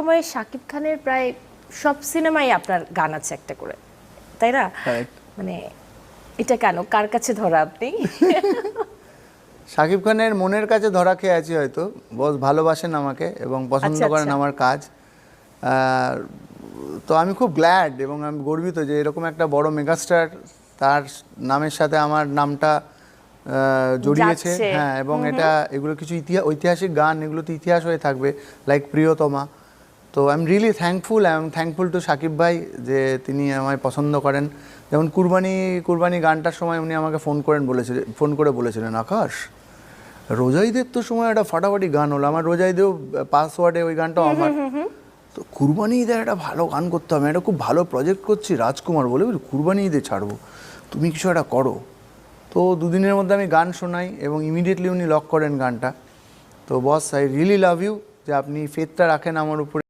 সময় শাকিব খানের প্রায় সব সিনেমায় আপনার গান আছে একটা করে, তাই না? মানে এটা কেন, কার কাছে ধরা আপনি? শাকিব খানের মনের কাছে ধরা খেয়ে আছি হয়তো। বস ভালোবাসেন আমাকে এবং পছন্দ করেন আমার কাজ। তো আমি খুব গ্ল্যাড এবং আমি গর্বিত যে এরকম একটা বড় মেগাস্টার, তার নামের সাথে আমার নামটা জড়িয়েছে। হ্যাঁ, এবং এগুলো কিছু ঐতিহাসিক গান, এগুলো তো ইতিহাস হয়ে থাকবে, লাইক প্রিয়তমা। তো I am really thankful to Shakib ভাই যে তিনি আমায় পছন্দ করেন। যেমন কুরবানি গানটার সময় উনি আমাকে ফোন করে বলেছিলেন, আকাশ রোজাইদের তো সময় একটা ফাটাফাটি গান হলো, আমার রোজাইদেও পাসওয়ার্ডে ওই গানটাও আমার, তো কুরবানি ঈদের একটা ভালো গান করতে হবে, একটা খুব ভালো প্রজেক্ট করছি রাজকুমার বলে, কুরবানি ঈদে ছাড়বো, তুমি কিছু একটা করো। তো দুদিনের মধ্যে আমি গান শোনাই এবং ইমিডিয়েটলি উনি লক করেন গানটা। তো বস, আই রিয়েলি লাভ ইউ যে আপনি ফেথটা রাখেন আমার উপরে।